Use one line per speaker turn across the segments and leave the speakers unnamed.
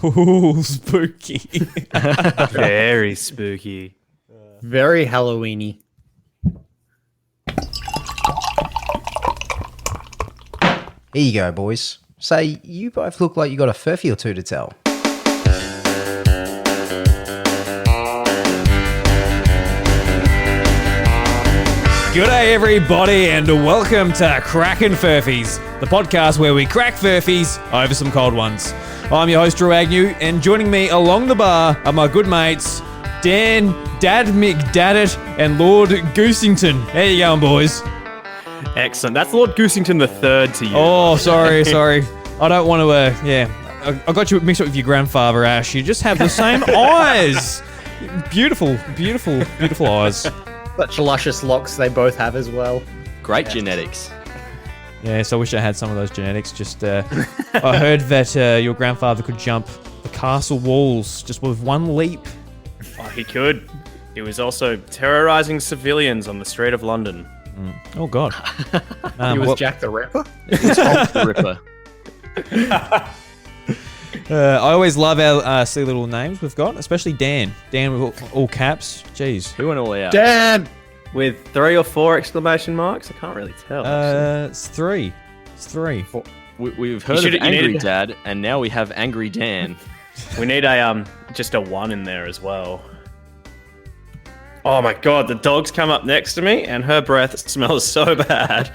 Ooh, spooky.
Very spooky.
Very Halloweeny.
Here you go, boys. Say, you both look like you got a furphy or two to tell.
G'day everybody and welcome to Crackin Furphys, the podcast where we crack furphies over some cold ones. I'm your host Drew Agnew, and joining me along the bar are my good mates Dan, Dad McDaddit and Lord Goosington. How you going, boys?
Excellent. That's Lord Goosington the third to you.
Oh, sorry. I don't want to, I got you mixed up with your grandfather, Ash. You just have the same eyes. Beautiful eyes.
Such luscious locks they both have as well.
Great genetics.
Yes, I wish I had some of those genetics. Just, I heard that your grandfather could jump the castle walls just with one leap.
Oh, he could. He was also terrorizing civilians on the street of London.
Oh, God.
He was Jack the Ripper?
The Ripper.
I always love our silly little names we've got, especially Dan. Dan with all caps. Jeez.
Who went all out?
Dan!
With 3 or 4 exclamation marks? I can't really tell.
It's three.
We've heard of
you
Angry
needed-
Dad, and now we have Angry Dan.
We need a just a 1 in there as well. Oh my god, the dog's come up next to me and her breath smells so bad.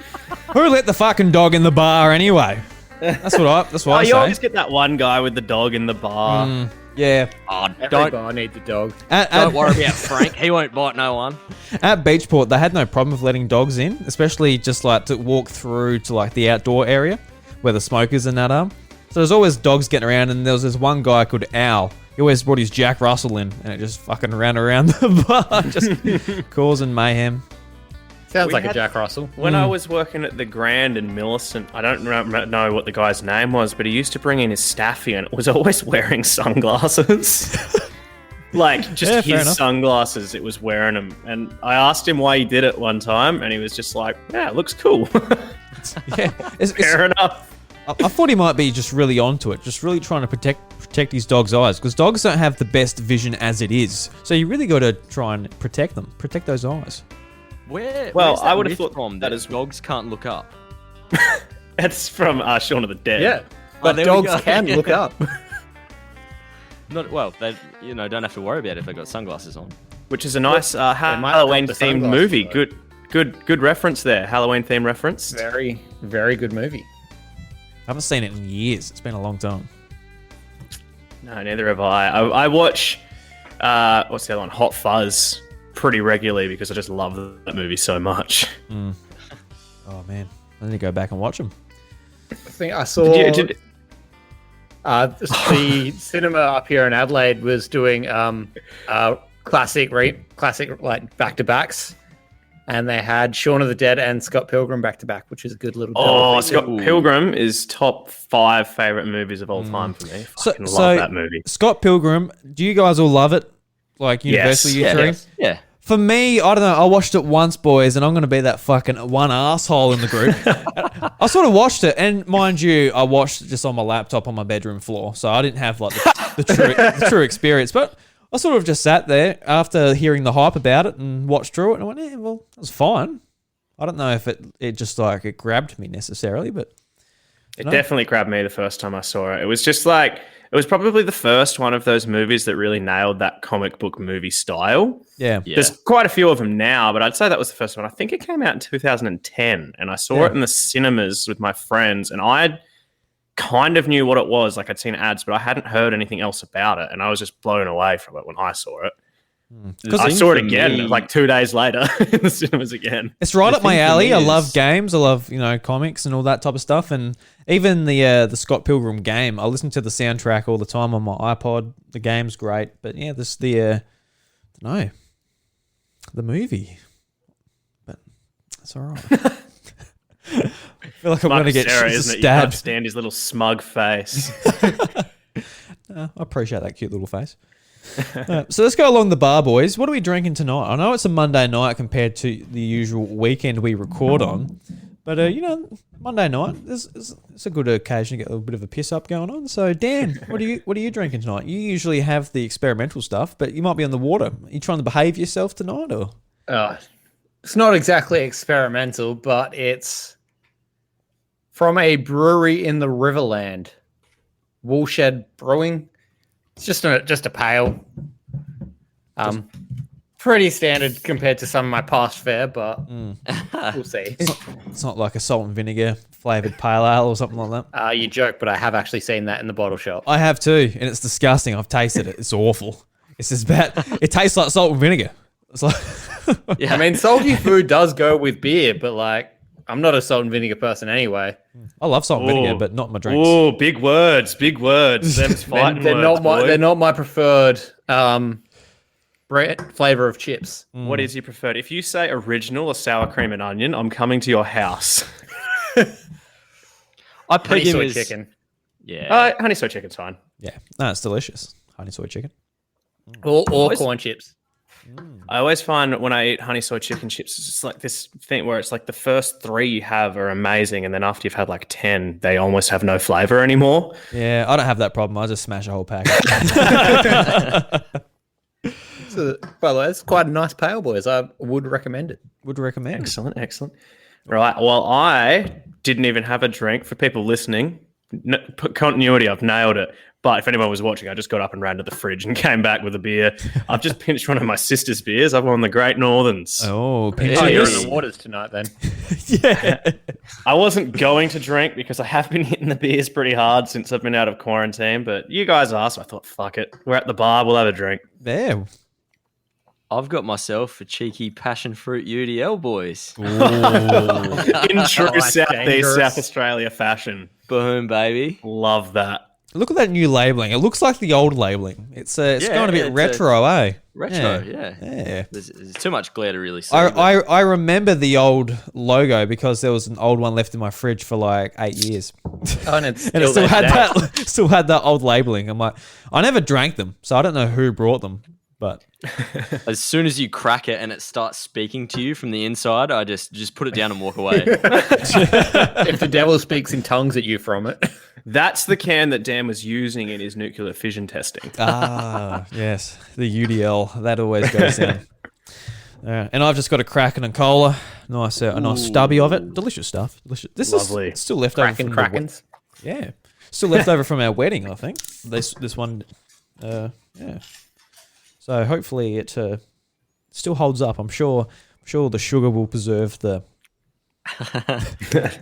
Who let the fucking dog in the bar anyway? That's what I
You
say.
always get that one guy with the dog in the bar.
Yeah.
Oh,
Every
don't
bar need the dog.
don't worry about Frank. He won't bite no one.
At Beachport, they had no problem with letting dogs in, especially just like to walk through to like the outdoor area where the smokers and that are. So there's always dogs getting around, and there was this one guy called Al. He always brought his Jack Russell in, and it just fucking ran around the bar, just causing mayhem.
Sounds
We
like a
had-
Jack Russell.
When I was working at the Grand in Millicent, I don't know what the guy's name was, but he used to bring in his staffy and was always wearing sunglasses. Like, just
Yeah, fair
his
enough.
sunglasses, it was wearing them. And I asked him why he did it one time, and he was just like, yeah, it looks cool.
Yeah.
Fair enough.
I thought he might be just really onto it, just really trying to protect his dog's eyes, because dogs don't have the best vision as it is. So you really got to try and protect them, protect those eyes.
Well,
Where's that
I would have
myth
thought
from
that
that
is-
dogs can't look up.
That's from Shaun of the Dead.
Yeah. But
there we
dogs
go.
can look up.
Not well. They don't have to worry about it if they've got sunglasses on.
Which is a nice
might have
Halloween
the
themed
sunglasses,
movie.
though.
Good reference there. Halloween theme reference.
Very, very good movie.
I haven't seen it in years. It's been a long time.
No, neither have I. I watch what's the other one? Hot Fuzz pretty regularly because I just love that movie so much.
Oh man, I need to go back and watch them.
I think I saw
Did-
the cinema up here in Adelaide was doing classic like back-to-backs. And they had Shaun of the Dead and Scott Pilgrim back-to-back, which is a good little
Oh,
double feature.
Scott Pilgrim is top 5 favorite movies of all time for me. Fucking love that movie.
Scott Pilgrim, do you guys all love it? Like universally, you three?
Yeah.
For me, I don't know. I watched it once, boys, and I'm going to be that fucking one asshole in the group. I sort of watched it, and mind you, I watched it just on my laptop on my bedroom floor, so I didn't have like the true experience. But I sort of just sat there after hearing the hype about it and watched through it, and I went, yeah, well, it was fine. I don't know if it just like it grabbed me necessarily, but
It definitely grabbed me the first time I saw it. It was just like, it was probably the first one of those movies that really nailed that comic book movie style.
yeah.
There's quite a few of them now, but I'd say that was the first one. I think it came out in 2010, and I saw it in the cinemas with my friends, and I kind of knew what it was. Like, I'd seen ads, but I hadn't heard anything else about it, and I was just blown away from it when I saw it. I saw it again like 2 days later in the cinemas again.
It's right up my
thing for
alley.
me
I
is-
love games. I love, comics and all that type of stuff. And even the Scott Pilgrim game, I listen to the soundtrack all the time on my iPod. The game's great. But yeah, the movie. But that's all right. I feel like I'm going to get
Sarah, isn't it? You can't
stabbed.
stand his little smug face.
I appreciate that cute little face. So let's go along the bar, boys. What are we drinking tonight? I know it's a Monday night compared to the usual weekend we record on, But Monday night, it's a good occasion to get a little bit of a piss up going on. So Dan, what are you drinking tonight? You usually have the experimental stuff, but you might be on the water. Are you trying to behave yourself tonight, or?
It's not exactly experimental, but it's from a brewery in the Riverland, Woolshed Brewing. It's just a pale. Pretty standard compared to some of my past fare, but we'll see.
It's not like a salt and vinegar flavored pale ale or something like that.
You joke, but I have actually seen that in the bottle shop.
I have too, and it's disgusting. I've tasted it. It's awful. It's as bad. It tastes like salt and vinegar. It's like,
Yeah.
I mean, salty food does go with beer, but like, I'm not a salt and vinegar person anyway.
I love salt and vinegar, but not my drinks.
Oh, big words. Them's fighting
They're
words, boy.
they're not my preferred flavor of chips.
What is your preferred? If you say original or sour cream and onion, I'm coming to your house.
I put
Honey
him
soy
as
chicken.
Yeah.
Honey soy chicken's fine.
Yeah, no, it's delicious. Honey soy chicken.
Or corn chips.
I always find when I eat honey soy chicken chips, it's just like this thing where it's like the first 3 you have are amazing, and then after you've had like 10, they almost have no flavor anymore.
Yeah, I don't have that problem. I just smash a whole pack.
So, by the way, it's quite a nice pale, boys. I would recommend it.
Would recommend.
Excellent. Right. Well, I didn't even have a drink. For people listening, continuity, I've nailed it. But if anyone was watching, I just got up and ran to the fridge and came back with a beer. I've just pinched one of my sister's beers. I've won the Great Northerns.
Oh,
You're
pinch.
in the waters tonight, then.
Yeah.
I wasn't going to drink because I have been hitting the beers pretty hard since I've been out of quarantine. But you guys asked, so I thought, fuck it. We're at the bar. We'll have a drink.
Yeah.
I've got myself a cheeky passion fruit UDL, boys.
In true
That's
Southeast
dangerous.
South Australia fashion.
Boom, baby.
Love that.
Look at that new labeling. It looks like the old labeling. It's going a bit retro, eh?
Retro, yeah.
Yeah.
There's too much glare to really see.
I remember the old logo because there was an old one left in my fridge for like 8 years.
Oh, and it's
And it
still
still
there
had
today.
still had that old labeling. I'm like, I never drank them, so I don't know who brought them. But
As soon as you crack it and it starts speaking to you from the inside, I just put it down and walk away.
If the devil speaks in tongues at you from it.
That's the can that Dan was using in his nuclear fission testing.
yes, the UDL that always goes down. And I've just got a Crackin and cola, a nice stubby of it, delicious stuff. Delicious. This
Lovely.
is still left over
Crackin'
from the
Krackens.
yeah, still left over from our wedding. I think this one, yeah. So hopefully it still holds up. I'm sure the sugar will preserve the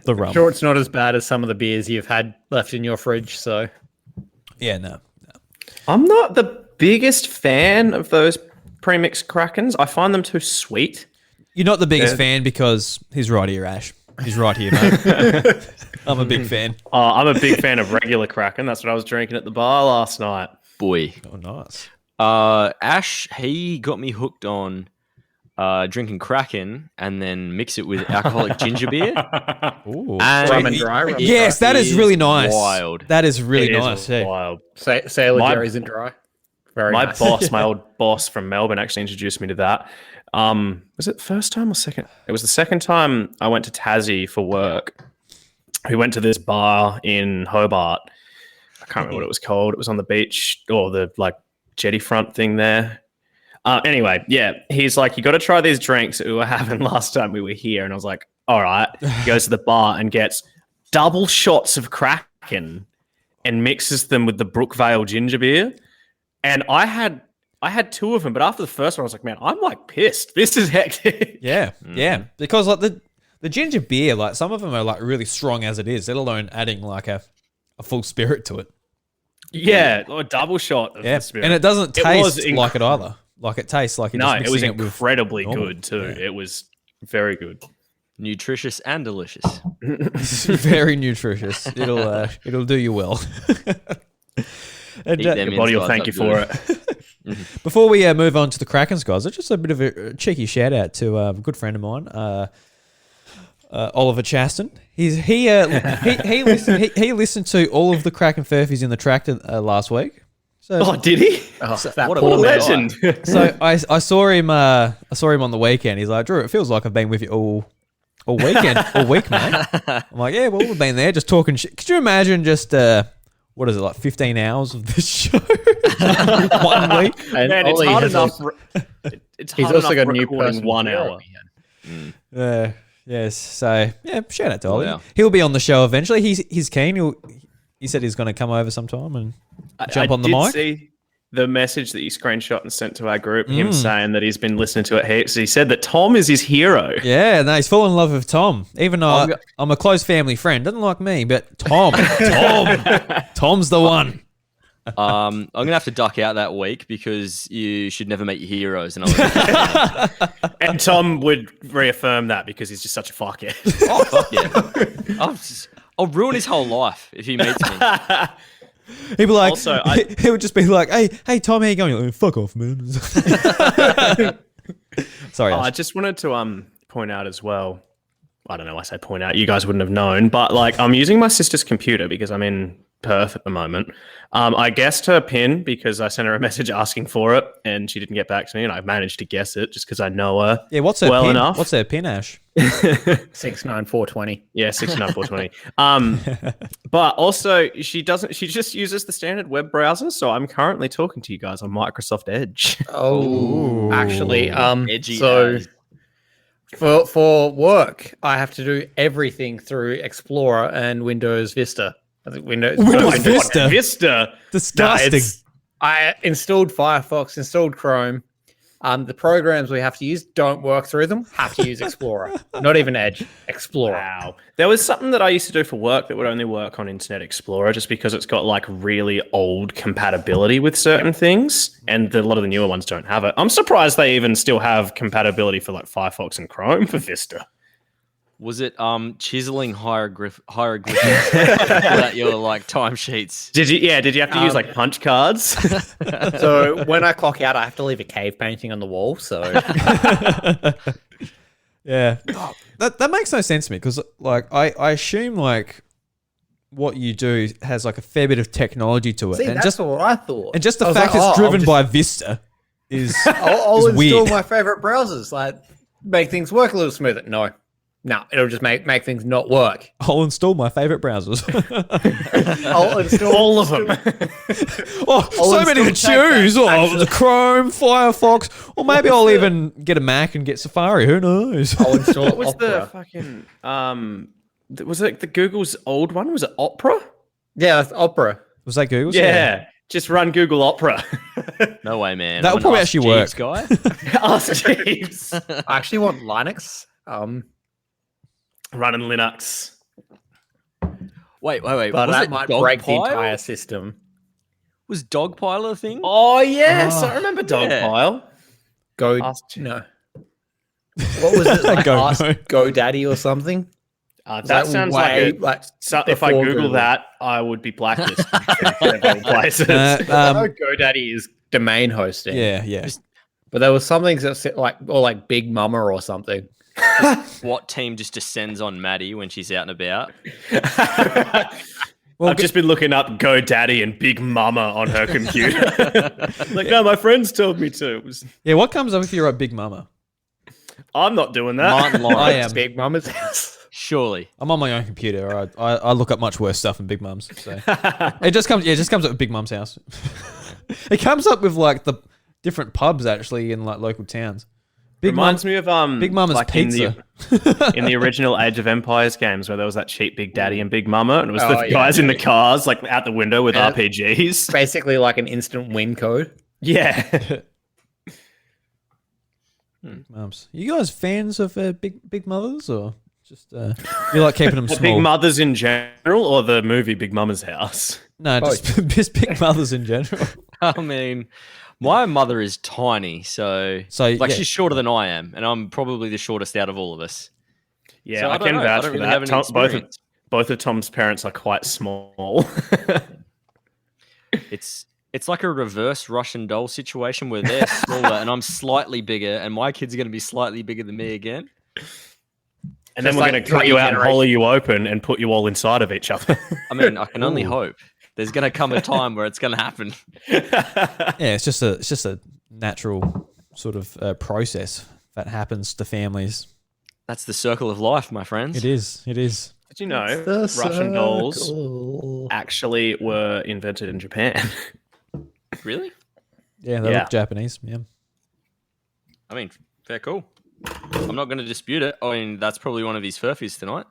rum.
Sure, it's not as bad as some of the beers you've had left in your fridge. So
Yeah, no.
I'm not the biggest fan of those premixed Krakens. I find them too sweet.
You're not the biggest fan because he's right here, Ash. He's right here, mate. I'm a big fan.
I'm a big fan of regular Kraken. That's what I was drinking at the bar last night.
Boy.
Oh, nice.
Ash, he got me hooked on drinking Kraken and then mix it with alcoholic ginger beer.
Ooh.
And
Rum and dry, rum and
Yes, that is really nice.
Wild.
That is really
It is
nice. Yeah.
wild.
Sailor
My-
Jerry's and dry. Very
My
nice.
boss, my old boss from Melbourne, actually introduced me to that. Was it the first time or second? It was the second time I went to Tassie for work. We went to this bar in Hobart. I can't remember what it was called. It was on the beach or the like jetty front thing there. Anyway, yeah, he's like, you got to try these drinks that we were having last time we were here. And I was like, all right. He goes to the bar and gets double shots of Kraken and mixes them with the Brookvale ginger beer. And I had 2 of them, but after the first one, I was like, man, I'm like pissed. This is hectic.
Yeah, yeah. Because like the ginger beer, like some of them are like really strong as it is, let alone adding like a full spirit to it.
Yeah, a double shot of
Yeah,
the spirit.
and it doesn't
It was
taste like it either. Like it tastes like you're
No,
just
it was
mixing with
incredibly
normal.
good too.
Yeah.
It was very good.
Nutritious and delicious.
Very nutritious. It'll do you well. And,
Eat them
Your body will
insides
thank
up
you for
good.
it.
before we move on to the Krakens, guys, just a bit of a cheeky shout out to a good friend of mine, Oliver Chaston. He listened to all of the Crackin Furphys in the tractor last week. So,
Oh, did he?
Oh, that
what a
poor man.
Legend.
so I saw him on the weekend. He's like, Drew, it feels like I've been with you all weekend, all week, mate. I'm like, yeah, well, we've been there just talking shit. Could you imagine just, what is it, like 15 hours of this show? 1 week?
And
Man, it's
Ollie
hard
has
enough.
he's
hard
also
enough
got a new
recording
person
1 hour.
Yes. So, yeah, shout out to Ollie.
Wow.
He'll be on the show eventually. He's keen. He said he's going to come over sometime and jump on the mic.
I did see the message that you screenshot and sent to our group, him saying that he's been listening to it heaps. He said that Tom is his hero.
Yeah, no, he's fallen in love with Tom. Even though I'm a close family friend. Doesn't like me, but Tom's the one.
I'm gonna have to duck out that week because you should never meet your heroes. And
And Tom would reaffirm that because he's just such a fuckhead.
oh fuck yeah, I'll ruin his whole life if he meets me.
He'd be like,
Also,
he would just be like, hey, Tom, how you going? You're like, fuck off, man. Sorry,
I
Ash.
just wanted to point out as well. I don't know. I say point out. You guys wouldn't have known, but like I'm using my sister's computer because I'm in Perth at the moment. I guessed her PIN because I sent her a message asking for it, and she didn't get back to me, and I managed to guess it just because I know her.
Yeah, what's her
well
pin?
enough.
What's her pin, Ash?
69420.
Yeah, 69420. But also she doesn't. She just uses the standard web browser. So I'm currently talking to you guys on Microsoft Edge.
Oh, actually,
Edgy
so
as.
for work, I have to do everything through Explorer and Windows Vista. I think Windows
Vista?
Vista.
Disgusting.
I installed Firefox, installed Chrome. The programs we have to use don't work through them. Have to use Explorer. Not even Edge. Explorer.
Wow. There was something that I used to do for work that would only work on Internet Explorer just because it's got like really old compatibility with certain things, and a lot of the newer ones don't have it. I'm surprised they even still have compatibility for like Firefox and Chrome for Vista.
Was it chiseling hieroglyphics that your like timesheets?
Did you have to use like punch cards?
So when I clock out, I have to leave a cave painting on the wall. So
Yeah, that makes no sense to me because like I assume like what you do has like a fair bit of technology to it,
see,
and
that's
just
what I thought.
and just the
I was
fact
like,
it's
oh,
driven
I'll
by Vista is
I'll
is
install
weird.
my favorite browsers, like make things work a little smoother. No, it'll just make things not work.
I'll install my favorite browsers.
I'll install
All of them.
Oh, so many to
install
choose.
TechPack,
Oh,
actually.
the Chrome, Firefox, or maybe I'll even get a Mac and get Safari. Who knows?
I'll install
What was
Opera.
the fucking was it the Google's old one? Was it Opera?
Yeah, that's Opera.
Was that Google?
Yeah. Just run Google Opera.
No way, man.
That
I'm
would
an
probably
Ask
actually work.
Jeeves guy.
Ask Jeeves.
I actually want Linux.
Running Linux.
Wait.
But
was
that
it
might break the
Dogpile?
entire system.
Was Dogpile a thing?
Oh yes, I remember
yeah.
Dogpile.
Go
Ask-
no. What was it? Like
Go,
Ask
no.
GoDaddy or something?
That
Like
sounds
way,
like if I
before
Google
Google.
that, I would be blacklisted from several places.
I know GoDaddy is domain hosting.
yeah.
But there was something that said like Big Mama or something.
SWAT team just descends on Maddie when she's out and about.
I've just been looking up GoDaddy and Big Mama on her computer. Like, no, my friends told me to.
Yeah, what comes up if you're a Big Mama?
I'm not doing that.
Martin
I
Lawrence.
am.
Big Mama's house.
Surely.
I'm on my own computer. All right? I look up much worse stuff than Big Mum's. So it just comes up with Big Mum's house. It comes up with like the different pubs actually in like local towns.
Reminds me of
Big Mama's
like
Pizza.
in the original Age of Empires games where there was that cheap Big Daddy and Big Mama, and it was
Oh,
the
yeah.
guys in the cars like out the window with
Yeah.
RPGs.
Basically like an instant win code.
Yeah.
Mums. You guys fans of Big Mothers or just you like keeping them
The
small?
Big Mothers in general, or the movie Big Mama's House?
No, just Big Mothers in general.
I mean, my mother is tiny, so
So
like
yeah.
she's shorter than I am, and I'm probably the shortest out of all of us.
Yeah,
So
I
don't
can
know. I
vouch
don't
for
really
that.
have any experience.
Both of Tom's parents are quite small.
It's like a reverse Russian doll situation where they're smaller and I'm slightly bigger, and my kids are going to be slightly bigger than me again.
And then
Just
we're
like
going to cut
3
you out and
generations.
hollow you open and put you all inside of each other.
I mean, I can only
Ooh.
hope. There's going to come a time where it's going to happen.
Yeah, it's just a natural sort of process that happens to families.
That's the circle of life, my friends.
It is. It is.
Did you know
The
Russian dolls
circle.
actually were invented in Japan?
Really?
Yeah, they
Yeah.
look Japanese. Yeah.
I mean, fair cool. I'm not going to dispute it. I mean, that's probably one of his Furphys tonight.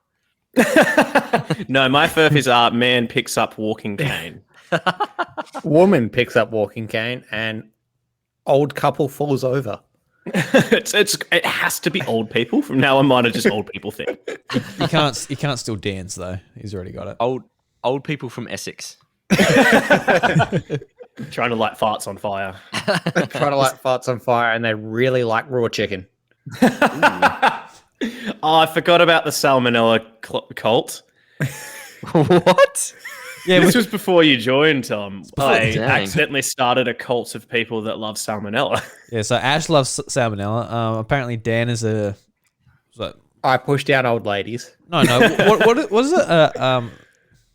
No, my Furphys are man picks up walking cane.
Woman picks up walking cane and old couple falls over.
It has to be old people. From now on, mine are just old people thing.
You can't still dance though. He's already got it.
Old people from Essex.
Trying to light farts on fire.
Trying to light farts on fire and they really like raw chicken.
Oh, I forgot about the salmonella cult.
What?
Yeah,
This was before you joined, Tom. I
Dang.
accidentally started a cult of people that love salmonella.
yeah. So Ash loves salmonella. Apparently Dan is a. So,
I push down old ladies.
no. What is it?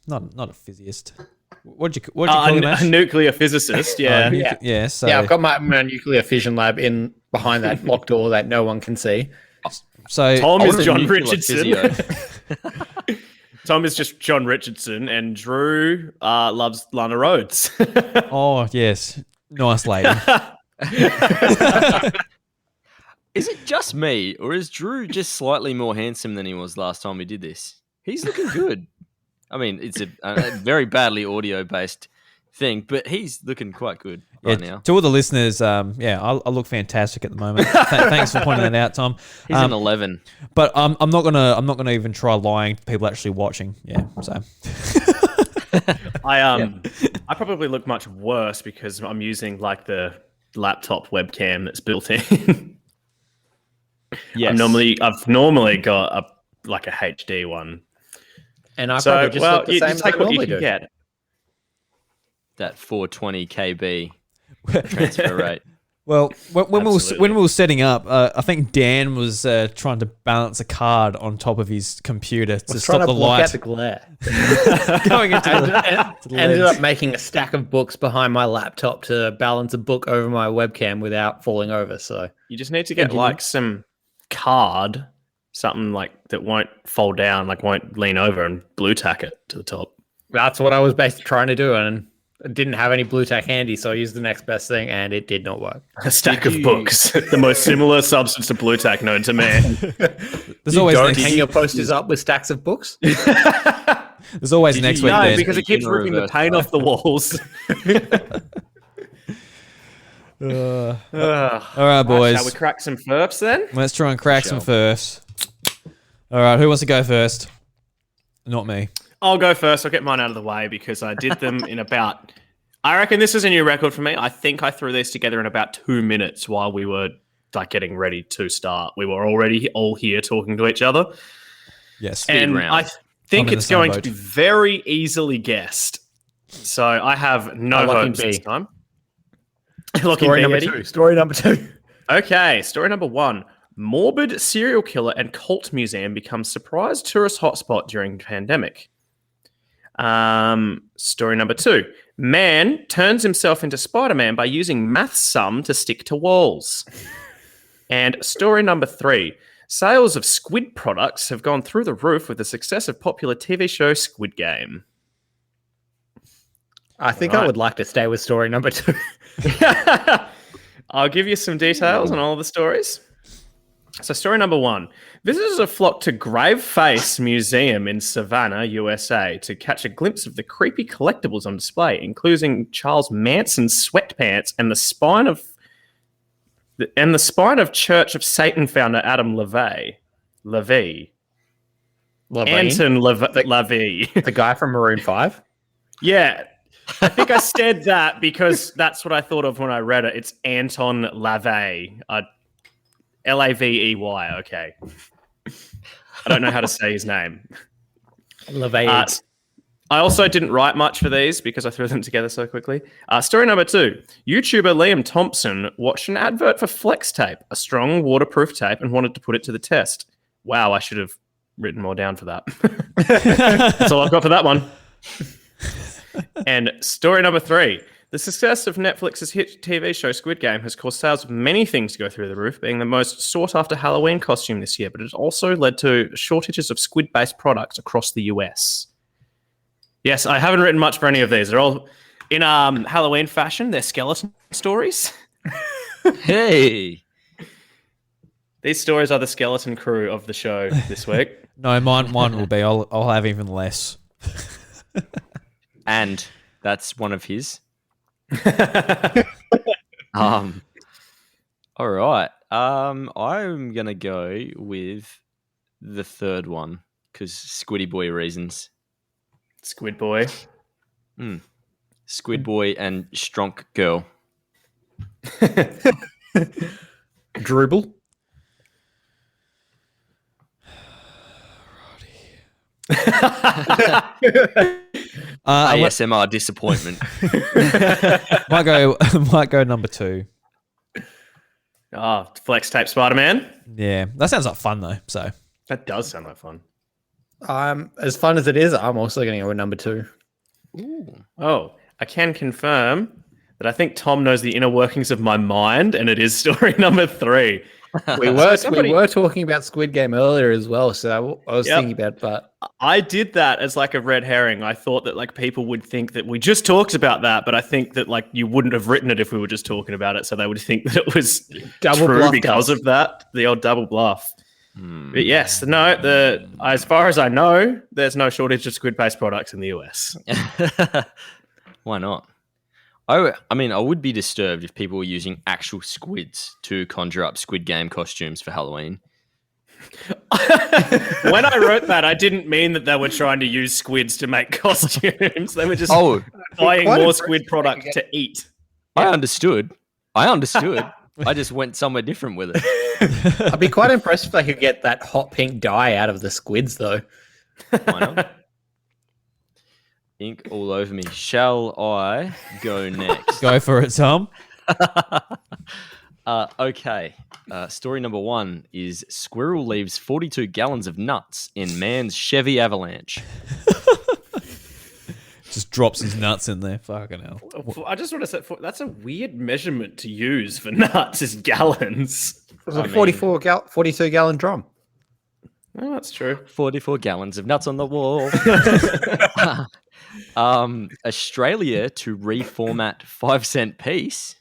Not a physicist. What'd you call him, Ash?
A nuclear physicist, yeah.
Yeah. So
Yeah, I've got my nuclear fission lab in behind that locked door that no one can see.
so
Tom
I
is
was a
John
nuclear
Richardson.
physio.
Tom is just John Richardson, and Drew loves Lana Rhodes.
oh yes, nice lady.
Is it just me, or is Drew just slightly more handsome than he was last time we did this? He's looking good. I mean, it's a very badly audio-based thing, but he's looking quite good right now.
To all the listeners, I look fantastic at the moment. Thanks for pointing that out, Tom.
He's an 11.
But I'm not gonna even try lying to people actually watching. Yeah, so
I probably look much worse because I'm using like the laptop webcam that's built in.
Yes.
I've normally got a HD one.
And I
So
probably just look the
you
same
just
as I
take what you
normally
can
do.
get.
That 420 KB transfer rate.
well when
Absolutely.
we were setting up, I think Dan was trying to balance a card on top of his computer to
Was
stop
trying to
the
block
light
out the glare.
going into the
Ended
lens.
up making a stack of books behind my laptop to balance a book over my webcam without falling over. So
You just need to get like some card, something like that won't fall down, like won't lean over, and blue tack it to the top.
that's what I was basically trying to do, and I didn't have any blue tack handy, so I used the next best thing, and it did not work.
A stack of books, the most similar substance to blue tack known to man.
There's always
Don't
next,
hang your posters up with stacks of books.
there's always
Did
next
you-
week.
No,
Dan.
because it keeps
In
ripping the
reverse,
paint
though.
off the walls.
All right, boys.
Shall we crack some furps then?
Let's try and crack some first. All right, who wants to go first? Not me.
I'll go first. I'll get mine out of the way because I did them in about. I reckon this is a new record for me. I think I threw these together in about 2 minutes while we were like getting ready to start. We were already all here talking to each other,
Yes.
and
round.
I think
I'm in
it's
the same
going
boat.
to be very easily guessed. So I have no
Lucky
hopes
B.
this time. Lucky
Story
B,
number
Eddie.
2. Story number 2.
Okay, story number 1. Morbid serial killer and cult museum becomes surprise tourist hotspot during pandemic. Story number 2. Man turns himself into Spider-Man by using math sum to stick to walls. And story number 3. Sales of squid products have gone through the roof with the success of popular TV show Squid Game.
I think
Right.
I would like to stay with story number 2.
I'll give you some details on all the stories. So, story number 1. Visitors have flocked to Grave Face Museum in Savannah, USA, to catch a glimpse of the creepy collectibles on display, including Charles Manson's sweatpants and the spine of Church of Satan founder Adam LaVey. Anton LaVey.
The guy from Maroon 5.
Yeah. I think I said that because that's what I thought of when I read it. It's Anton LaVey. Lavey. Okay. I don't know how to say his name.
LaVey.
I also didn't write much for these because I threw them together so quickly. Story number 2. YouTuber Liam Thompson watched an advert for Flex Tape, a strong waterproof tape, and wanted to put it to the test. Wow, I should have written more down for that. That's all I've got for that one. And story number 3. The success of Netflix's hit TV show Squid Game has caused sales of many things to go through the roof, being the most sought-after Halloween costume this year, but it has also led to shortages of squid-based products across the US. Yes, I haven't written much for any of these. They're all in Halloween fashion. They're skeleton stories.
Hey.
These stories are the skeleton crew of the show this week.
No, mine will be. I'll have even less.
And that's one of his. All right. I'm gonna go with the third one because Squiddy Boy reasons.
Squid Boy.
Squid Boy and Stronk Girl.
Dribble.
ASMR disappointment.
might go number 2.
Oh, Flex Tape Spider-Man.
Yeah, that sounds like fun though. So
That does sound like fun.
As fun as it is, I'm also going to go with number 2.
Ooh.
Oh, I can confirm that I think Tom knows the inner workings of my mind, and it is story number 3.
We were talking about Squid Game earlier as well, so I was thinking about, but
I did that as like a red herring. I thought that like people would think that we just talked about that, but I think that like you wouldn't have written it if we were just talking about it, so they would think that it was
Double
true
bluffed
because
us.
of that, the old double bluff. But yes, no, as far as I know, there's no shortage of squid-based products in the US.
Why not? I mean, I would be disturbed if people were using actual squids to conjure up Squid Game costumes for Halloween.
When I wrote that, I didn't mean that they were trying to use squids to make costumes. They were just buying more squid product to eat.
I understood. I just went somewhere different with it.
I'd be quite impressed if they could get that hot pink dye out of the squids, though.
Why not? Ink all over me. Shall I go next?
go for it, Tom.
Okay. Story number 1 is Squirrel leaves 42 gallons of nuts in man's Chevy Avalanche.
Just drops his nuts in there. Fucking hell.
I just want to say, that's a weird measurement to use for nuts, is gallons.
It was a 42 gallon drum.
Oh, that's true.
44 gallons of nuts on the wall. Australia to reformat 5-cent piece.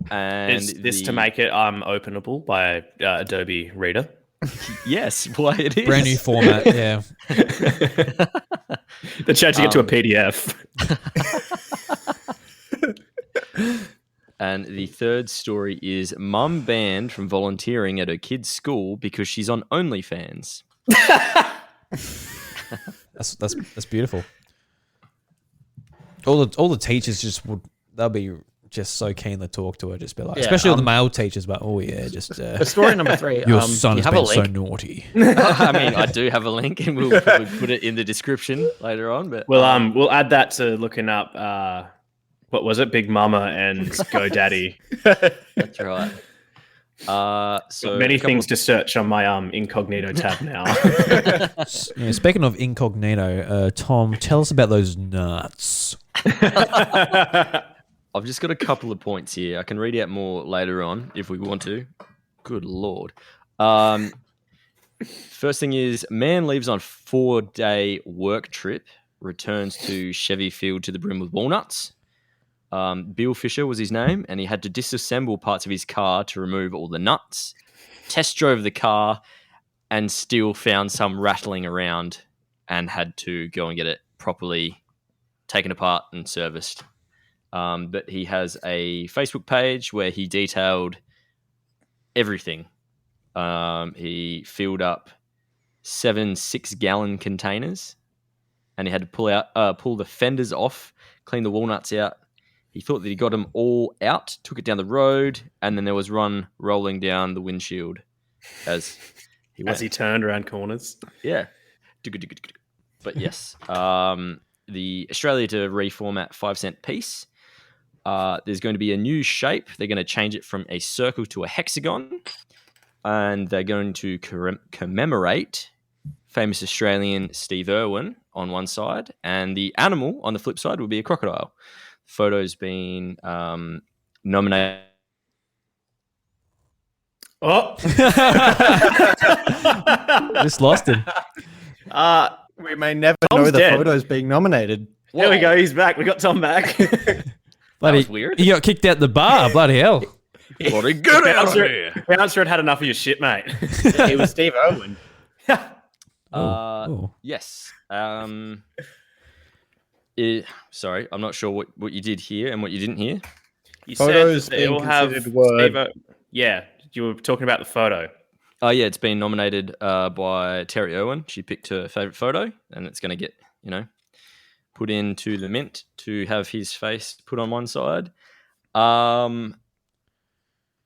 And
Is this to make it openable by Adobe Reader?
Yes, why it is.
Brand new format. Yeah.
They're changing it to a PDF.
And the third story is mum banned from volunteering at her kid's school because she's on OnlyFans.
That's beautiful. All the teachers they'll be just so keen to talk to her, just be like, especially all the male teachers, but
The story number 3.
your son
you
has
have a
been so
link?
naughty.
I mean, I do have a link, and we'll probably put it in the description later on. But
We'll add that to looking up. What was it? Big Mama and GoDaddy.
that's right. So
Many things to search on my incognito tab now.
Yeah, speaking of incognito, Tom, tell us about those nuts.
I've just got a couple of points here. I can read out more later on if we want to. Good Lord. First thing is, man leaves on 4-day work trip, returns to Chevy filled to the brim with walnuts. Bill Fisher was his name, and he had to disassemble parts of his car to remove all the nuts. Test drove the car and still found some rattling around and had to go and get it properly taken apart and serviced. But he has a Facebook page where he detailed everything. He filled up 7 6-gallon containers, and he had to pull the fenders off, clean the walnuts out. He thought that he got them all out, took it down the road, and then there was run rolling down the windshield as he went.
As he turned around corners.
Yeah. But yes, the Australia to reformat 5-cent piece. There's going to be a new shape. They're going to change it from a circle to a hexagon, and they're going to commemorate famous Australian Steve Irwin on one side, and the animal on the flip side would be a crocodile. The photo's been nominated.
Oh,
Just lost him.
We may never
Tom's
know the
dead.
photos being nominated.
there we go. He's back. We got Tom back.
Bloody,
was weird.
He got kicked out the bar. Bloody hell.
Bloody get out of
Bouncer,
here.
Bouncer had had enough of your shit, mate.
It was Steve Irwin.
Oh.
Yes. Sorry, I'm not sure what you did here and what you didn't hear.
You
Photos
said that it'll
being
have
considered word.
Steve-O- Yeah, you were talking about the photo.
Oh yeah, it's been nominated by Terry Irwin. She picked her favorite photo, and it's going to get put into the mint to have his face put on one side.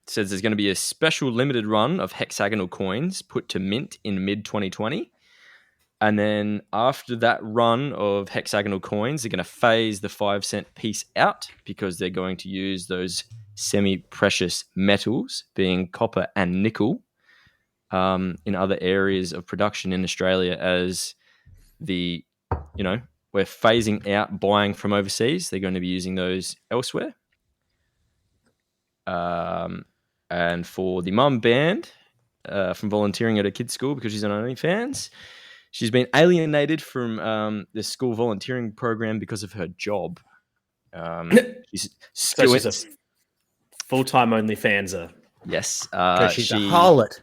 Says there's going to be a special limited run of hexagonal coins put to mint in mid 2020. And then after that run of hexagonal coins, they're going to phase the 5-cent piece out because they're going to use those semi-precious metals, being copper and nickel, in other areas of production in Australia as we're phasing out buying from overseas. They're going to be using those elsewhere. And for the mum banned from volunteering at a kid's school because she's on OnlyFans, she's been alienated from the school volunteering program because of her job. She's
So she's a full-time OnlyFanser.
yes.
She's a harlot.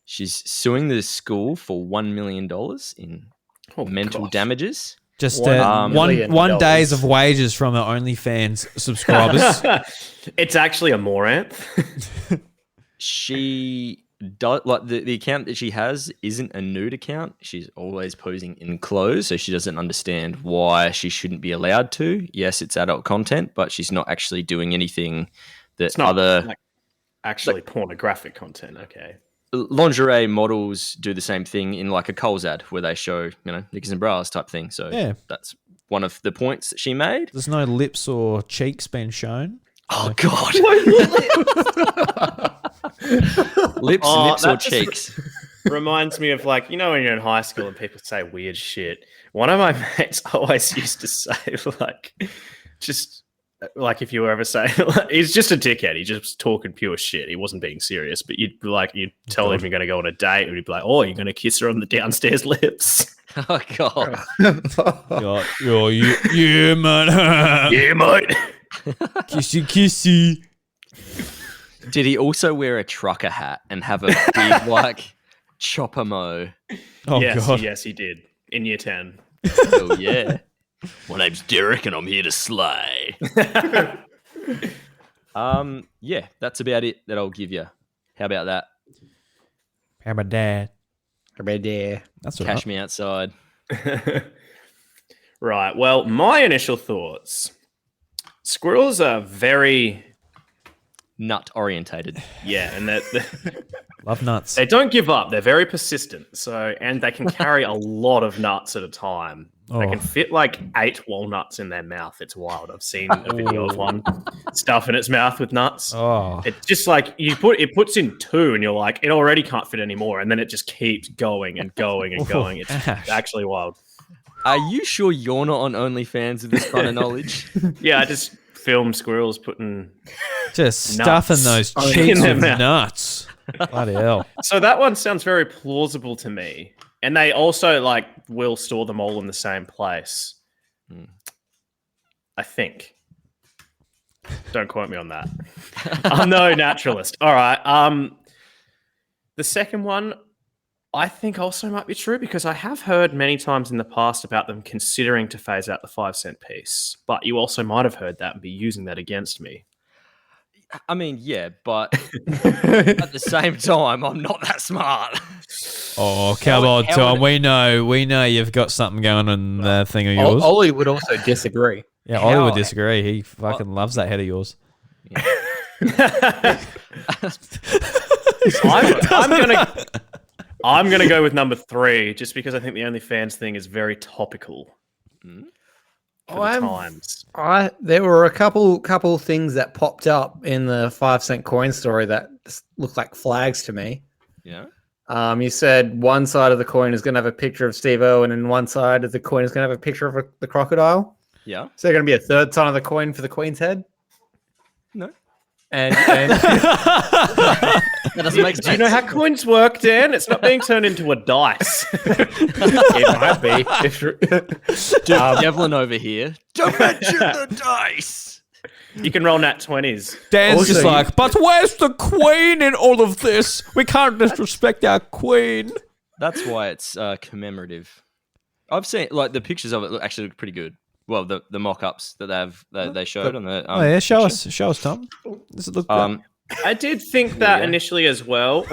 She's suing the school for $1 million in mental damages.
Just
$1 million.
one days of wages from our OnlyFans subscribers.
It's actually a moranth.
She does like the account that she has isn't a nude account. She's always posing in clothes, so she doesn't understand why she shouldn't be allowed to. Yes, it's adult content, but she's not actually doing anything that
It's not
other
actually pornographic content. Okay.
lingerie models do the same thing in like a Coles ad where they show, knickers and bras type thing. So
Yeah.
that's one of the points that she made.
There's no lips or cheeks being shown.
Oh God. Lips or
that just
cheeks.
Reminds me of when you're in high school and people say weird shit. One of my mates always used to say if you were ever saying he's just a dickhead, he's just talking pure shit. He wasn't being serious, but you'd tell him you're going to go on a date, and he'd be like, "Oh, you're going to kiss her on the downstairs lips."
Oh God.
Yeah, man.
Yeah, mate.
Kissy.
Did he also wear a trucker hat and have a big chopper mo?
Oh,
yes,
God.
yes, he did in year 10.
Oh yeah. My name's Derek and I'm here to slay. Yeah, that's about it that I'll give you. How about that?
How about that?
Yeah.
That's all
Cash
right.
me outside.
Right. Well, my initial thoughts. Squirrels are very,
Nut orientated.
and
Love nuts.
they don't give up. They're very persistent. And they can carry a lot of nuts at a time. They can fit 8 walnuts in their mouth. It's wild. I've seen a video of one stuffing its mouth with nuts.
Oh.
It's just it puts in 2 and you're like, it already can't fit anymore. And then it just keeps going and going and going. It's
Ash.
actually wild.
Are you sure you're not on OnlyFans with this kind of knowledge?
Yeah, I just filmed squirrels putting.
Just
Nuts.
stuffing those
Oh,
cheeks
in their
with
mouth.
nuts. Bloody hell.
So that one sounds very plausible to me. And they also will store them all in the same place. I think. Don't quote me on that. I'm no naturalist. All right. The second one, I think also might be true because I have heard many times in the past about them considering to phase out the 5-cent piece. But you also might have heard that and be using that against me.
I mean, yeah, but at the same time, I'm not that smart.
Oh, come on,
how
Tom.
would-
We know you've got something going on that thing of yours.
Ollie would also disagree.
Yeah, Ollie
how-
would disagree. He fucking loves that head of yours.
I'm gonna go with number 3 just because I think the OnlyFans thing is very topical for the times.
There were a couple things that popped up in the 5-cent coin story that just looked like flags to me.
Yeah.
You said one side of the coin is going to have a picture of Steve Irwin, and one side of the coin is going to have a picture of the crocodile.
Yeah.
Is there going to be a third side of the coin for the Queen's head?
No.
And
That doesn't make sense.
Do you know how coins work, Dan? It's not being turned into a dice.
it might be.
Devlin over here. Don't mention the dice.
You can roll nat 20s.
Dan's
Also,
just like, but where's the Queen in all of this? We can't disrespect our Queen.
That's why it's commemorative. I've seen like the pictures of it actually look pretty good. Well, the mock-ups that they showed on the.
Oh yeah, show
picture.
us, Tom. Does it look good?
I did think that initially as well.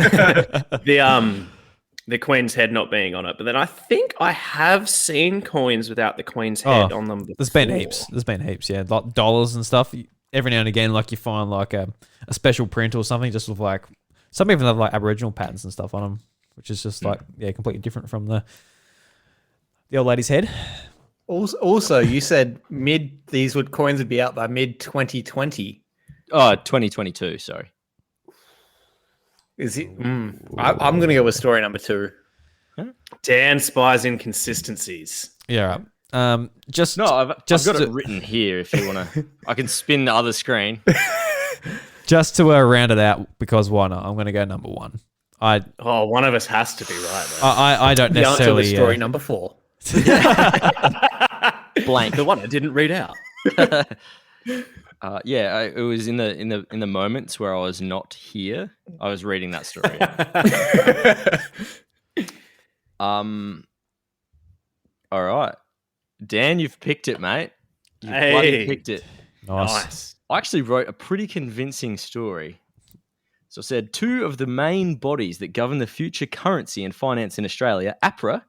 The Queen's head not being on it, but then I think I have seen coins without the Queen's head on them before.
There's been heaps. Yeah, like dollars and stuff. Every now and again, like you find like a special print or something, just with like some even have like Aboriginal patterns and stuff on them, which is just like completely different from the old lady's head.
Also, you said coins would be out by mid 2020.
Oh, 2022. Sorry.
Is it? I'm going to go with story number 2.
Dan spies inconsistencies.
Yeah. Right. I've
got it written here. If you want to, I can spin the other screen.
Just to round it out, because why not? I'm going to go number 1.
One of us has to be right. Though.
I don't
The answer
necessarily.
was story number 4.
Blank.
The one I didn't read out.
It was in the moments where I was not here. I was reading that story. All right, Dan, you've picked it, mate. You've bloody picked it.
Nice.
I actually wrote a pretty convincing story. So I said 2 of the main bodies that govern the future currency and finance in Australia, APRA,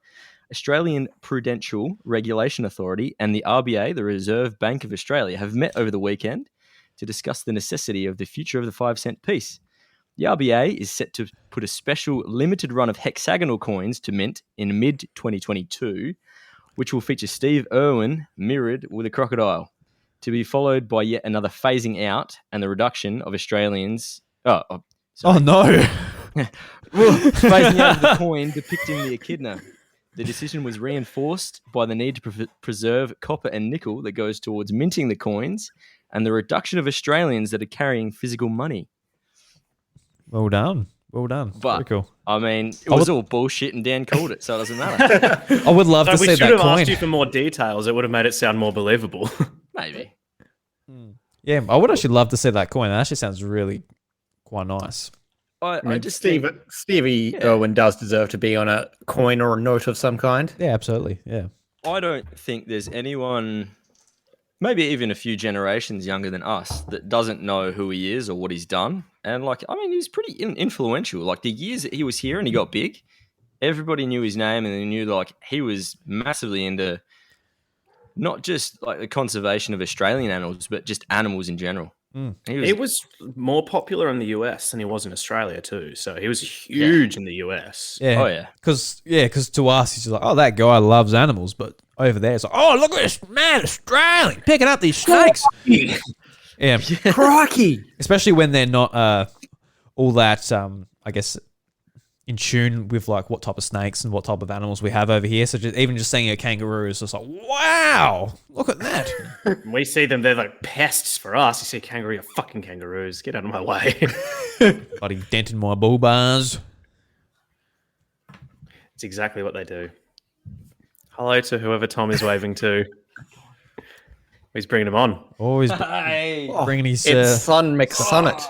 Australian Prudential Regulation Authority, and the RBA, the Reserve Bank of Australia, have met over the weekend to discuss the necessity of the future of the 5-cent piece. The RBA is set to put a special limited run of hexagonal coins to mint in mid-2022, which will feature Steve Irwin mirrored with a crocodile, to be followed by yet another phasing out and the reduction of Australians... Oh
no.
Phasing out of the coin depicting the echidna. The decision was reinforced by the need to preserve copper and nickel that goes towards minting the coins and the reduction of Australians that are carrying physical money.
Well done. But, very cool.
I mean, it was all bullshit and Dan called it, so it doesn't matter.
I would love to see that coin.
We should have asked you for more details. It would have made it sound more believable.
Maybe.
Yeah, I would actually love to see that coin. That actually sounds really quite nice.
I just
Stevie Irwin does deserve to be on a coin or a note of some kind.
Yeah, absolutely. Yeah.
I don't think there's anyone, maybe even a few generations younger than us, that doesn't know who he is or what he's done. And he's pretty influential. Like the years that he was here and he got big, everybody knew his name and they knew he was massively into not just like the conservation of Australian animals, but just animals in general. He was
more popular in the US than he was in Australia too. So he was huge in the US.
Yeah.
Oh yeah.
Because to us, he's just like, oh, that guy loves animals. But over there, it's like, oh, look at this man, Australian, picking up these snakes. Yeah.
Crikey.
Especially when they're not all that, I guess, in tune with like what type of snakes and what type of animals we have over here. So even just seeing a kangaroo is just like, wow, look at that.
We see them, they're like pests for us. You see a kangaroo, you're fucking kangaroos. Get out of my way.
Bloody denting my bull bars.
It's exactly what they do. Hello to whoever Tom is waving to. He's bringing him on.
Always bringing his...
It's Son McSonnet.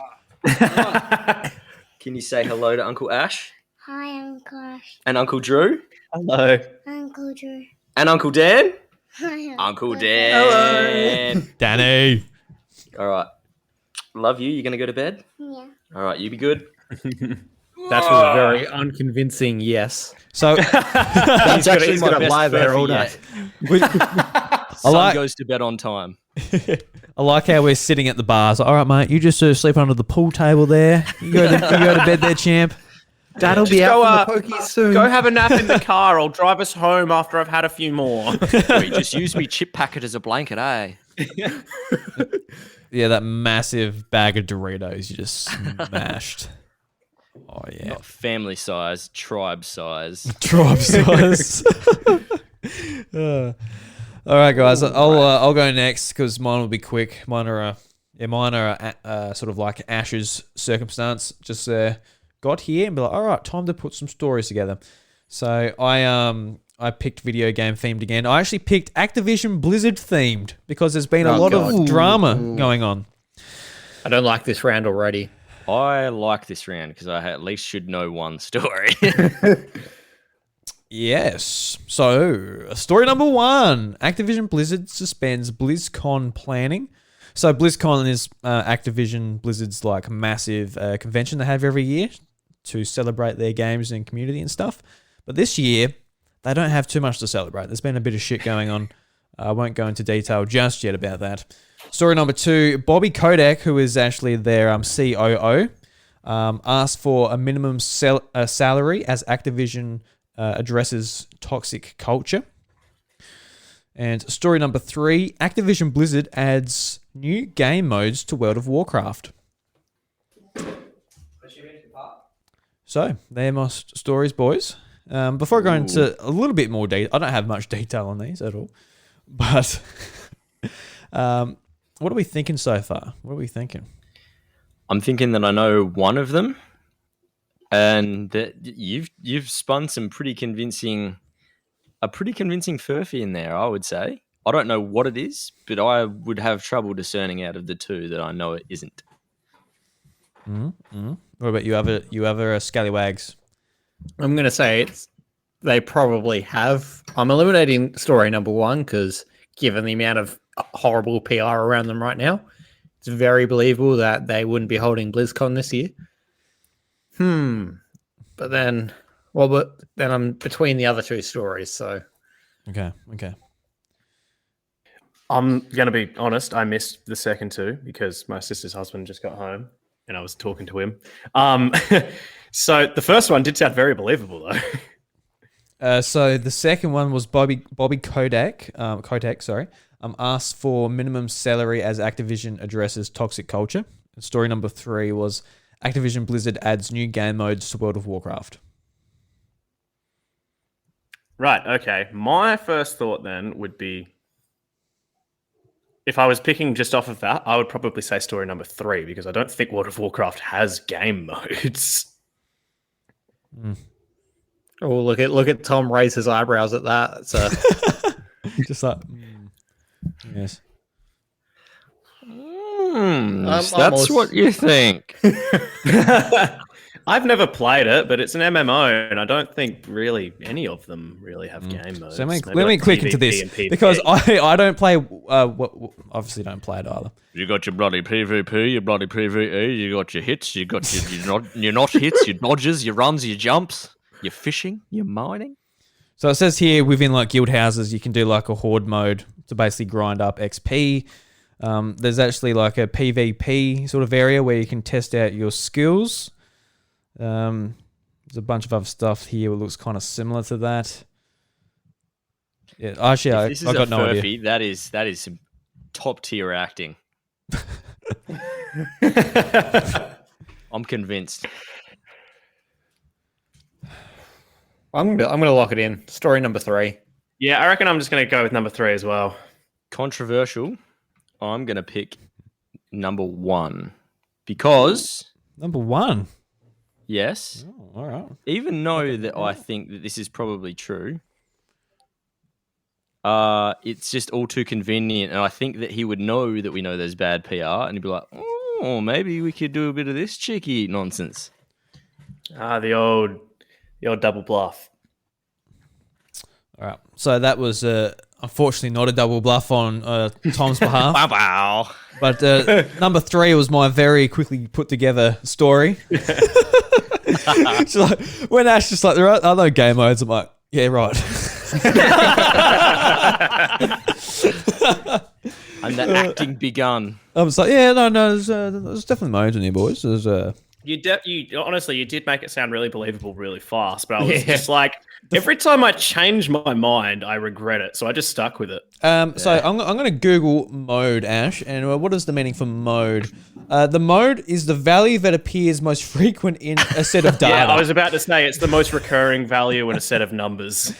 Can you say hello to Uncle Ash?
Hi, Uncle Ash.
And Uncle Drew?
Hello.
Uncle Drew.
And Uncle Dan?
Hi,
Uncle Dan.
Danny.
All right. Love you. You going to go to bed?
Yeah.
All right. You be good.
That was a very unconvincing yes.
So
He's
actually
he's
my
gonna
best
lie there all
Furphy
night.
Son goes to bed on time.
I like how we're sitting at the bar. So, all right, mate, you just sleep under the pool table there. You go to bed there, champ.
Dad'll be out for the pokies soon.
Go have a nap in the car. I'll drive us home after I've had a few more.
Wait, just use me chip packet as a blanket, eh?
Yeah, that massive bag of Doritos you just smashed. Oh yeah.
Not family size, tribe size.
Tribe size. All right, guys. I'll go next because mine will be quick. Mine are sort of like Ash's circumstance. Just got here and be like, all right, time to put some stories together. So I picked video game themed again. I actually picked Activision Blizzard themed because there's been a lot of drama going on.
I don't like this round already.
I like this round because I at least should know one story.
Yes. So, story number 1. Activision Blizzard suspends BlizzCon planning. So, BlizzCon is Activision Blizzard's like massive convention they have every year to celebrate their games and community and stuff. But this year, they don't have too much to celebrate. There's been a bit of shit going on. I won't go into detail just yet about that. Story number 2, Bobby Kotick, who is actually their COO, asked for a minimum salary as Activision addresses toxic culture. And story number 3, Activision Blizzard adds new game modes to World of Warcraft. So, they're my stories, boys. Before I go into a little bit more detail, I don't have much detail on these at all. But what are we thinking so far? What are we thinking?
I'm thinking that I know one of them, and that you've spun a pretty convincing Furphy in there, I would say. I don't know what it is, but I would have trouble discerning out of the two that I know it isn't.
Mm-hmm. What about you other scallywags?
I'm going to say they probably have. I'm eliminating story number 1 because given the amount of horrible PR around them right now, it's very believable that they wouldn't be holding BlizzCon this year. But then I'm between the other two stories, so.
Okay.
I'm going to be honest. I missed the second two because my sister's husband just got home and I was talking to him. So the first one did sound very believable, though.
So the second one was Bobby Kotick, asked for minimum salary as Activision addresses toxic culture. And story number 3 was Activision Blizzard adds new game modes to World of Warcraft.
Right, okay. My first thought then would be, if I was picking just off of that, I would probably say story number 3 because I don't think World of Warcraft has game modes.
Oh, look at Tom raise his eyebrows at that. So
Just like, yes.
That's what you think.
I've never played it, but it's an MMO, and I don't think really any of them really have game modes.
So let
Maybe
me
like
click into
PvP
this
and PvP.
because I don't play. Obviously, don't play it either.
You got your bloody PvP, your bloody PvE, you got your hits, you got your not hits, your dodges, your runs, your jumps, your fishing, your mining.
So it says here within like guild houses, you can do like a horde mode to basically grind up XP. There's actually like a PvP sort of area where you can test out your skills. There's a bunch of other stuff here that looks kind of similar to that. Yeah, actually, I got no idea.
That is some top tier acting. I'm convinced.
I'm gonna lock it in. Story number 3.
Yeah, I reckon I'm just going to go with number 3 as well.
Controversial. I'm going to pick number 1 because
Number 1.
yes,
Oh, all right.
even though that I think that this is probably true, it's just all too convenient, and I think that he would know that we know there's bad PR, and he'd be like, "Oh, maybe we could do a bit of this cheeky nonsense."
The old double bluff.
All right. So that was unfortunately not a double bluff on Tom's behalf.
Wow.
But number 3 was my very quickly put together story. So, like, when Ash just like, there are other game modes, I'm like, yeah, right.
And the acting begun.
I was like, yeah, no, there's definitely modes in here, boys. There's
You honestly, you did make it sound really believable really fast, but I was
Yeah.
just like, every time I change my mind, I regret it. So I just stuck with it.
So I'm going to Google mode, Ash, and what is the meaning for mode? The mode is the value that appears most frequent in a set of data.
Yeah, I was about to say it's the most recurring value in a set of numbers.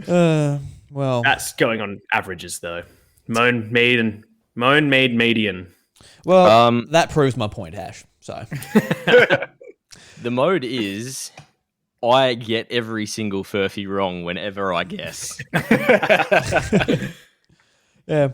Well,
That's going on averages though. Moan median.
well, that proves my point, Ash. So
The mode is I get every single Furphy wrong whenever I guess.
yeah.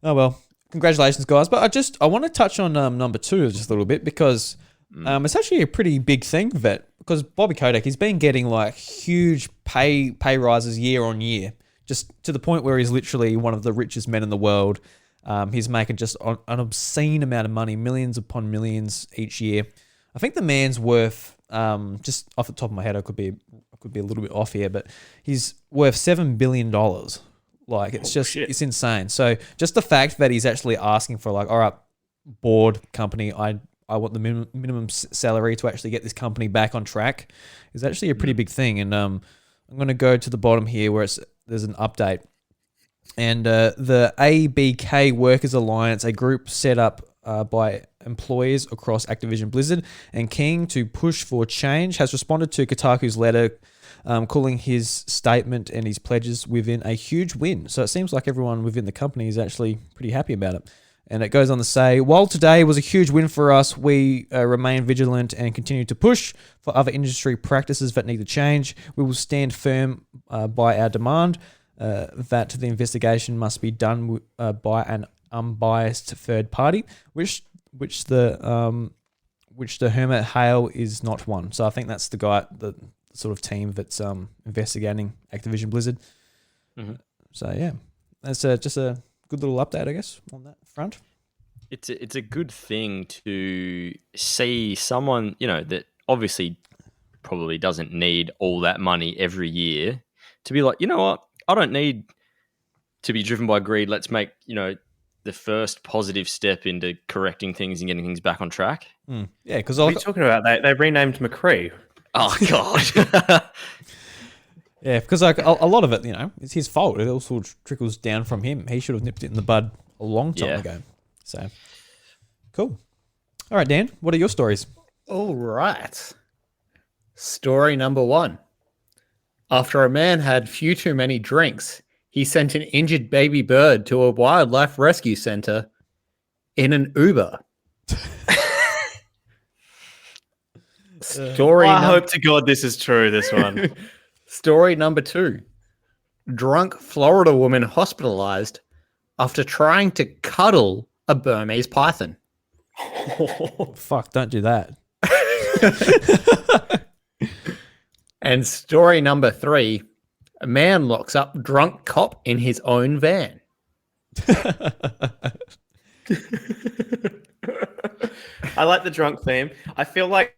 Oh well, congratulations, guys. But I want to touch on number 2 just a little bit because it's actually a pretty big thing because Bobby Kotick, he's been getting like huge pay rises year on year, just to the point where he's literally one of the richest men in the world. He's making just an obscene amount of money, millions upon millions each year. I think the man's worth, just off the top of my head, I could be a little bit off here, but he's worth $7 billion. Like, it's it's insane. So just the fact that he's actually asking for like, all right, board company, I want the minimum salary to actually get this company back on track is actually a pretty big thing. And I'm going to go to the bottom here where there's an update. And the ABK Workers Alliance, a group set up by employees across Activision Blizzard and keen to push for change, has responded to Kotaku's letter calling his statement and his pledges within a huge win. So it seems like everyone within the company is actually pretty happy about it. And it goes on to say, while today was a huge win for us, we remain vigilant and continue to push for other industry practices that need to change. We will stand firm by our demand that the investigation must be done by an unbiased third party, which the Hermit Hale is not one. So I think that's the guy, the sort of team that's investigating Activision Blizzard.
Mm-hmm.
So yeah, that's just a good little update, I guess, on that front.
It's a good thing to see someone, that obviously probably doesn't need all that money every year to be like, you know what, I don't need to be driven by greed. Let's make, the first positive step into correcting things and getting things back on track.
Yeah, because
What are you talking about? They renamed McCree.
Oh, God.
yeah, because like a lot of it, it's his fault. It all sort of trickles down from him. He should have nipped it in the bud a long time ago. So, cool. All right, Dan, what are your stories?
All right. Story number 1. After a man had few too many drinks, he sent an injured baby bird to a wildlife rescue center in an Uber.
I hope to God this is true, this one.
Story number 2. Drunk Florida woman hospitalized after trying to cuddle a Burmese python.
Fuck, don't do that.
And story number 3. A man locks up drunk cop in his own van.
I like the drunk theme. I feel like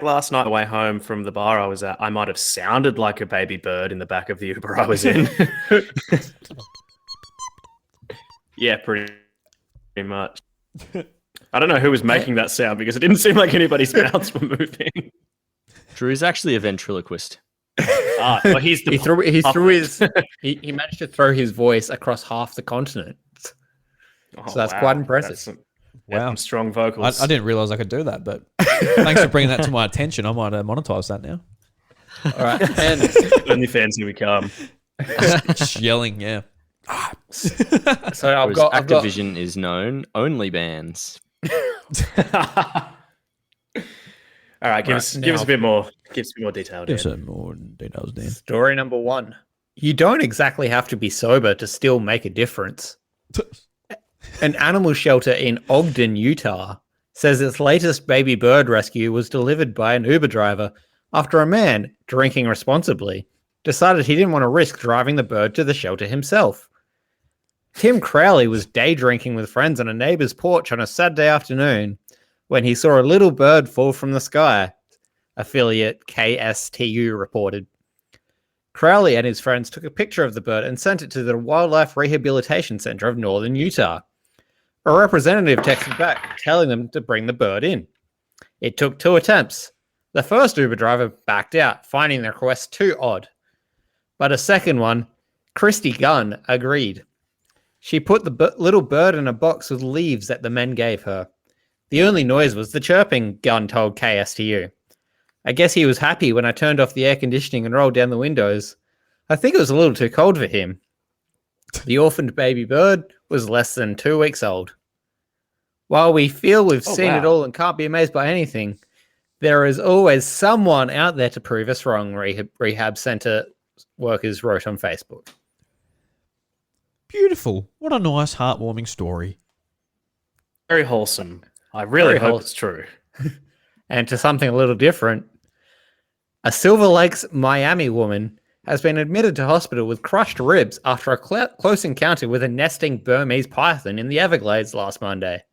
last night on the way home from the bar I was at, I might have sounded like a baby bird in the back of the Uber I was in. Yeah, pretty much. I don't know who was making that sound because it didn't seem like anybody's mouths were moving.
Drew's actually a ventriloquist.
Well, he's the
he managed to throw his voice across half the continent. So that's quite impressive.
Wow, some strong vocals.
I didn't realize I could do that, but thanks for bringing that to my attention. I might monetize that now.
All right, and
OnlyFans, here we come.
Just yelling, yeah.
So
Whereas Activision is known only bands.
All right, give us a bit more detail.
Give us some more details, Dan.
Story number 1. You don't exactly have to be sober to still make a difference. An animal shelter in Ogden, Utah, says its latest baby bird rescue was delivered by an Uber driver after a man, drinking responsibly, decided he didn't want to risk driving the bird to the shelter himself. Tim Crowley was day drinking with friends on a neighbor's porch on a Saturday afternoon when he saw a little bird fall from the sky, affiliate KSTU reported. Crowley and his friends took a picture of the bird and sent it to the Wildlife Rehabilitation Center of Northern Utah. A representative texted back telling them to bring the bird in. It took 2 attempts. The first Uber driver backed out, finding the request too odd. But a second one, Christy Gunn, agreed. She put the little bird in a box with leaves that the men gave her. The only noise was the chirping, Gunn told KSTU. I guess he was happy when I turned off the air conditioning and rolled down the windows. I think it was a little too cold for him. The orphaned baby bird was less than 2 weeks old. While we feel we've seen it all and can't be amazed by anything, there is always someone out there to prove us wrong, rehab center workers wrote on Facebook.
Beautiful. What a nice, heartwarming story.
Very wholesome. I really
Very
hope it's true.
And to something a little different, a Silver Lakes, Miami woman has been admitted to hospital with crushed ribs after a close encounter with a nesting Burmese python in the Everglades last Monday.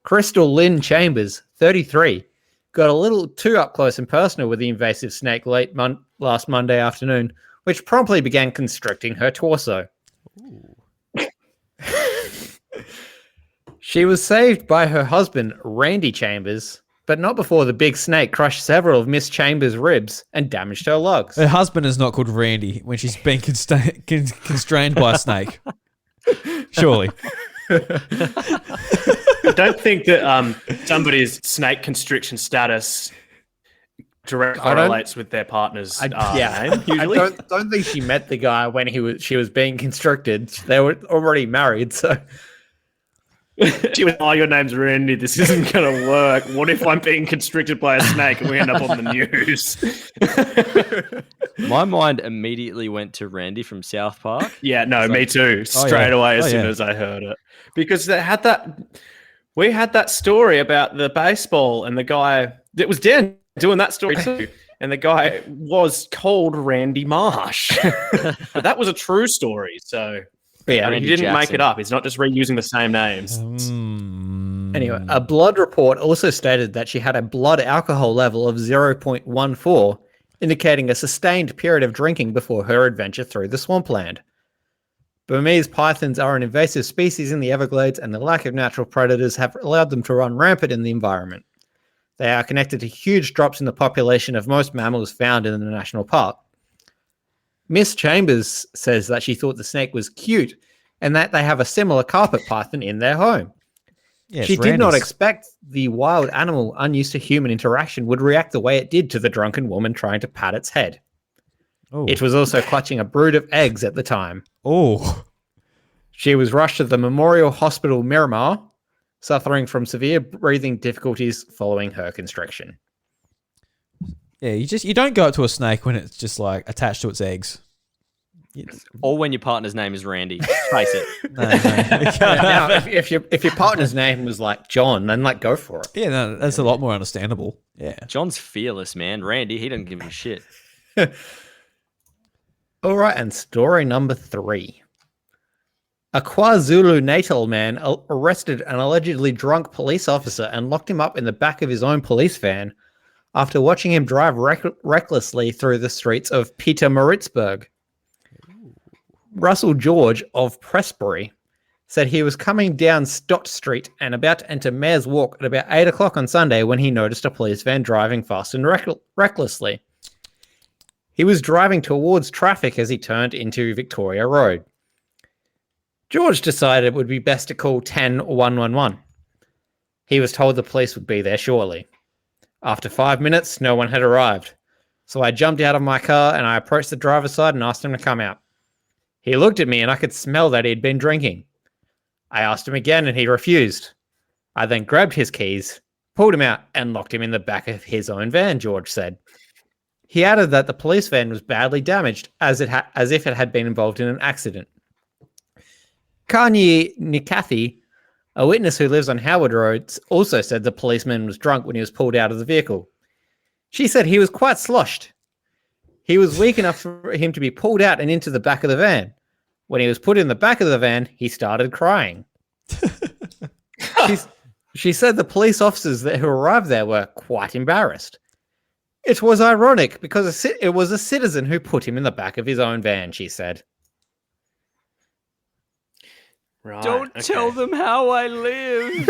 Crystal Lynn Chambers, 33, got a little too up close and personal with the invasive snake last Monday afternoon, which promptly began constricting her torso. She was saved by her husband, Randy Chambers, but not before the big snake crushed several of Miss Chambers' ribs and damaged her lugs.
Her husband is not called Randy when she's been constrained by a snake. Surely.
I don't think that somebody's snake constriction status directly correlates with their partner's name, usually.
I don't think she met the guy when she was being constricted. They were already married, so...
She was, your name's Randy, this isn't going to work. What if I'm being constricted by a snake and we end up on the news?
My mind immediately went to Randy from South Park.
Yeah, no, me too. Straight away as soon as I heard it. Because we had that story about the baseball and the guy, it was Dan doing that story too. And the guy was called Randy Marsh. But that was a true story, so... Yeah, he didn't make it up. He's not just reusing the same names.
Anyway, a blood report also stated that she had a blood alcohol level of 0.14, indicating a sustained period of drinking before her adventure through the swampland. Burmese pythons are an invasive species in the Everglades, and the lack of natural predators have allowed them to run rampant in the environment. They are connected to huge drops in the population of most mammals found in the national park. Miss Chambers says that she thought the snake was cute and that they have a similar carpet python in their home.
Yeah,
she did not expect the wild animal, unused to human interaction, would react the way it did to the drunken woman trying to pat its head.
Oh.
It was also clutching a brood of eggs at the time.
Oh.
She was rushed to the Memorial Hospital Miramar, suffering from severe breathing difficulties following her constriction.
Yeah, you don't go up to a snake when it's just like attached to its eggs.
Or when your partner's name is Randy. Face it.
No.
Now, if your partner's name was like John, then like go for it.
Yeah, no, that's a lot more understandable. Yeah.
John's fearless, man. Randy, he doesn't give a shit.
All right, and story number 3. A KwaZulu-Natal man arrested an allegedly drunk police officer and locked him up in the back of his own police van after watching him drive recklessly through the streets of Pietermaritzburg. Russell George of Prestbury said he was coming down Stott Street and about to enter Mayor's Walk at about 8 o'clock on Sunday when he noticed a police van driving fast and recklessly. He was driving towards traffic as he turned into Victoria Road. George decided it would be best to call 10111. He was told the police would be there shortly. After 5 minutes, no one had arrived. So I jumped out of my car and I approached the driver's side and asked him to come out. He looked at me and I could smell that he'd been drinking. I asked him again and he refused. I then grabbed his keys, pulled him out and locked him in the back of his own van, George said. He added that the police van was badly damaged as if it had been involved in an accident. Kanye Nikathi, a witness who lives on Howard Road, also said the policeman was drunk when he was pulled out of the vehicle. She said he was quite sloshed. He was weak enough for him to be pulled out and into the back of the van. When he was put in the back of the van, he started crying. She said the police officers who arrived there were quite embarrassed. It was ironic because it was a citizen who put him in the back of his own van, she said.
Right,
Don't tell them how I live.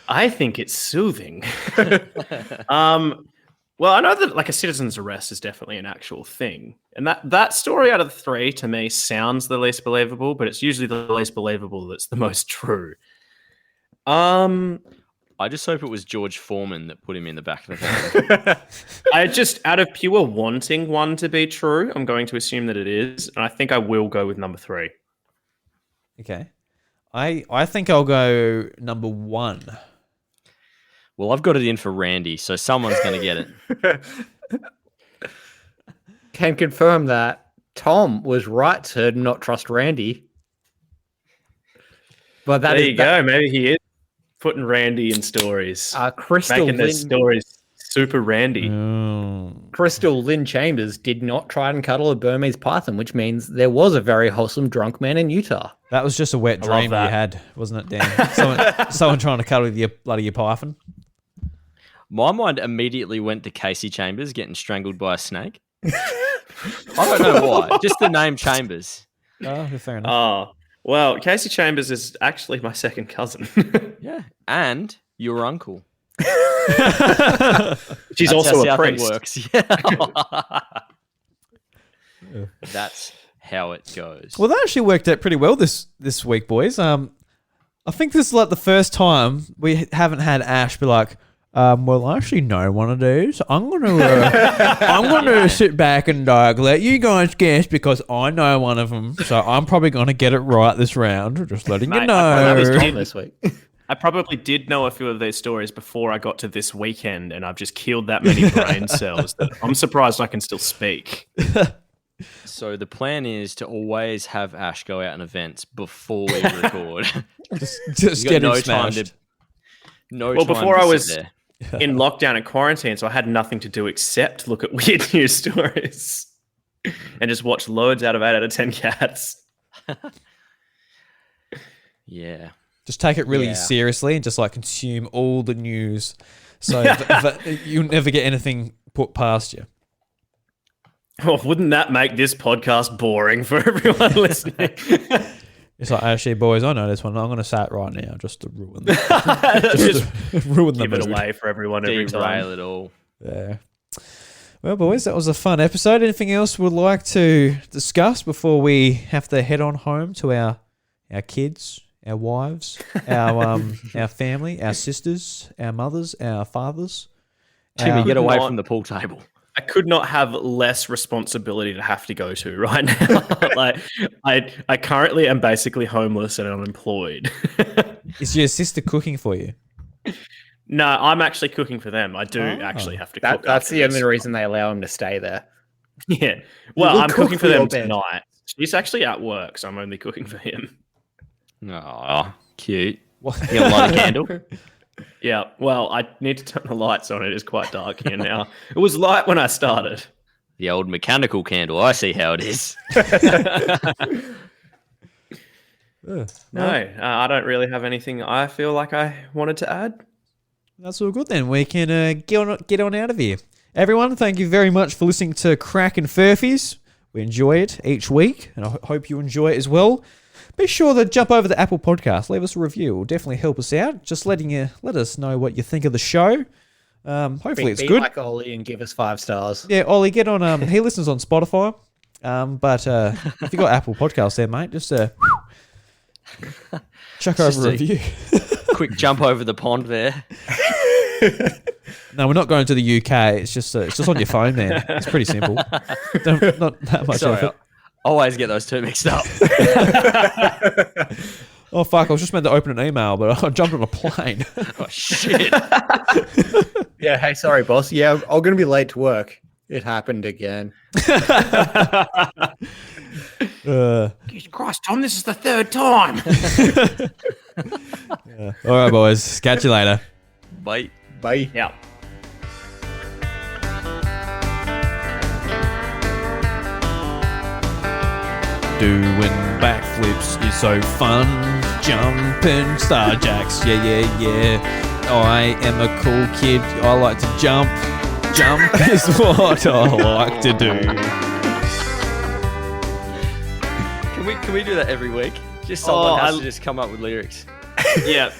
I think it's soothing. Well, I know that like a citizen's arrest is definitely an actual thing. And that story out of the three to me sounds the least believable, but it's usually the least believable that's the most true.
I just hope it was George Foreman that put him in the back of the van.
I just, out of pure wanting one to be true, I'm going to assume that it is. And I think I will go with number 3.
Okay. I think I'll go number 1.
Well, I've got it in for Randy, so someone's going to get it.
Can confirm that Tom was right to not trust Randy. But
There you go. Maybe he is putting Randy in stories.
Crystal
Making their
Lynn,
stories super Randy.
Crystal Lynn Chambers did not try and cuddle a Burmese python, which means there was a very wholesome drunk man in Utah.
That was just a wet
I love
dream you
that.
had, wasn't it, Dan? Someone trying to cuddle with your bloody python.
My mind immediately went to Casey Chambers getting strangled by a snake. I don't know why. Just the name Chambers.
Oh, fair enough.
Oh, well, Casey Chambers is actually my second cousin.
Yeah. And your uncle.
She's
That's
also
how
a
Southend
priest.
works. Yeah. That's how it goes.
Well, that actually worked out pretty well this week, boys. I think this is like the first time we haven't had Ash be like, well, I actually know one of these. I'm gonna sit back and let you guys guess because I know one of them. So I'm probably gonna get it right this round. Just letting you
Mate,
That was
know.
Tom this week.
I probably did know a few of these stories before I got to this weekend, and I've just killed that many brain cells that I'm surprised I can still speak.
So the plan is to always have Ash go out on events before we record.
Just
He's got
get
no
him
time
smashed.
Well,
before I was
there.
in lockdown and quarantine, so I had nothing to do except look at weird news stories and just watch loads out of 8 out of 10 cats.
Yeah.
Just take it really
Yeah.
seriously and just like consume all the news, so that you'll never get anything put past you.
Oh, wouldn't that make this podcast boring for everyone listening?
It's like, actually, boys, I know this one. I'm going to say it right now just to ruin the,
Just
ruin the
give it
mood.
away for everyone every
Derail
time.
it all.
Yeah. Well, boys, that was a fun episode. Anything else we'd like to discuss before we have to head on home to our kids, our wives, our family, our sisters, our mothers, our fathers?
Timmy,
our-
get away
not-
from the pool table.
I could not have less responsibility to have to go to right now. Like, I currently am basically homeless and unemployed.
Is your sister cooking for you?
No, I'm actually cooking for them. I do actually have to cook.
That's
after
the
this.
only reason they allow him to stay there.
Yeah. Well,
will
I'm
cook
cooking for
for your
them
bed.
tonight. He's actually at work, so I'm only cooking for him.
Oh, cute.
What?
You gonna light a candle?
Yeah. Well, I need to turn the lights on. It is quite dark here now. It was light when I started.
The old mechanical candle. I see how it is.
No, I don't really have anything I feel like I wanted to add.
That's all good then. We can get on out of here. Everyone, thank you very much for listening to Crackin Furphys. We enjoy it each week, and I hope you enjoy it as well. Be sure to jump over to Apple Podcasts, leave us a review. It will definitely help us out. Just let us know what you think of the show. Hopefully it's
Be
good.
like Ollie and give us 5 stars.
Yeah, Ollie, get on. He listens on Spotify. But if you got Apple Podcasts there, mate, just chuck over a
Just
review.
Quick jump over the pond there.
No, we're not going to the UK. It's just on your phone, man. It's pretty simple. Not that much
Sorry,
effort.
I always get those two mixed up.
Oh fuck! I was just meant to open an email, but I jumped on a plane.
Oh, shit.
Yeah, hey, sorry, boss. Yeah, I'm going to be late to work. It happened again.
Jesus Christ, Tom, this is the 3rd time.
All right, boys. Catch you later.
Bye.
Bye.
Yeah.
Doing backflips is so fun. Jumping star jacks, yeah. I am a cool kid. I like to jump. Jump is what I like to do.
Can we do that every week? Just someone
Oh,
has
I-
to just come up with lyrics.
Yeah.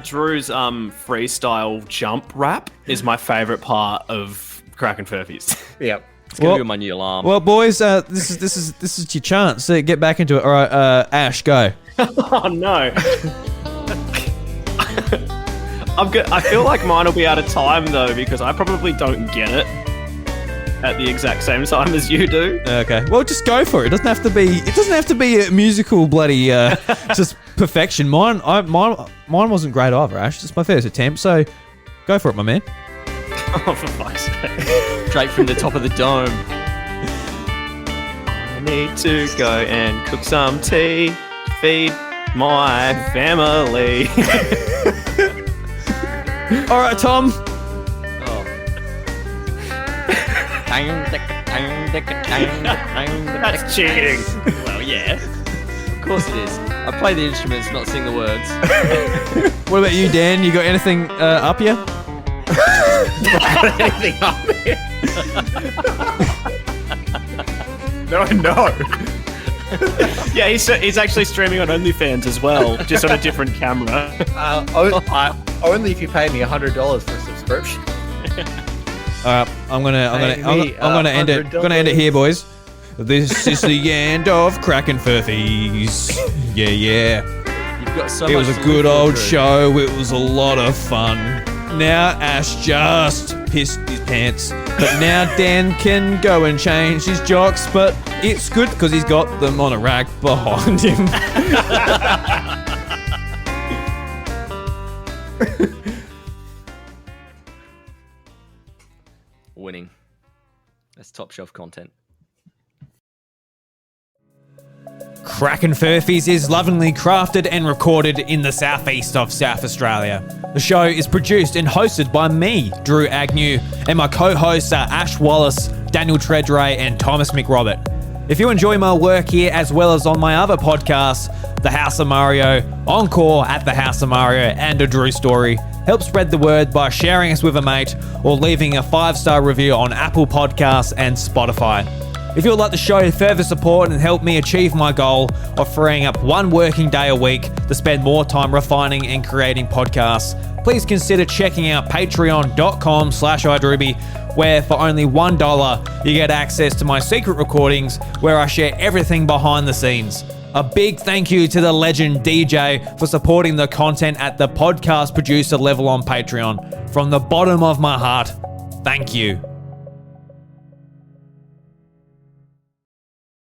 Drew's freestyle jump rap is my favorite part of Crackin Furphys.
Yep.
It's gonna
Well-
be my new alarm.
Well, boys, this is your chance to get back into it. All right, Ash, go.
Oh no. I feel like mine will be out of time though because I probably don't get it at the exact same time as you do.
Okay. Well, just go for it. It doesn't have to be. It doesn't have to be a musical bloody just perfection. Mine wasn't great either, Ash. It's my first attempt, so go for it, my man.
Oh, for fuck's sake.
Straight from the top of the dome.
I need to go and cook some tea to feed my family.
All right, Tom.
Oh.
That's cheating.
Well, yeah. Of course it is. I play the instruments, not sing the words.
What about you, Dan? You got anything up here?
Anything up there? No.
Yeah, he's actually streaming on OnlyFans as well, just on a different camera.
Only if you pay me $100 for a subscription.
All right, I'm gonna end it. I'm gonna end it here, boys. This is the end of Crackin Furphys. Yeah.
You've got so
It
much
was a
to
good
look
old
forward to.
show. It was a lot of fun. Now Ash just pissed his pants. But now Dan can go and change his jocks. But it's good because he's got them on a rack behind him.
Winning. That's top shelf content.
Crackin Furphys is lovingly crafted and recorded in the southeast of South Australia. The show is produced and hosted by me, Drew Agnew, and my co-hosts are Ash Wallace, Daniel Treadray, and Thomas McRobert. If you enjoy my work here as well as on my other podcasts, The House of Mario, Encore at The House of Mario, and A Drew Story, help spread the word by sharing us with a mate or leaving a 5-star review on Apple Podcasts and Spotify. If you would like to show further support and help me achieve my goal of freeing up one working day a week to spend more time refining and creating podcasts, please consider checking out patreon.com/idruby, where for only $1 you get access to my secret recordings where I share everything behind the scenes. A big thank you to the legend DJ for supporting the content at the podcast producer level on Patreon. From the bottom of my heart, thank you.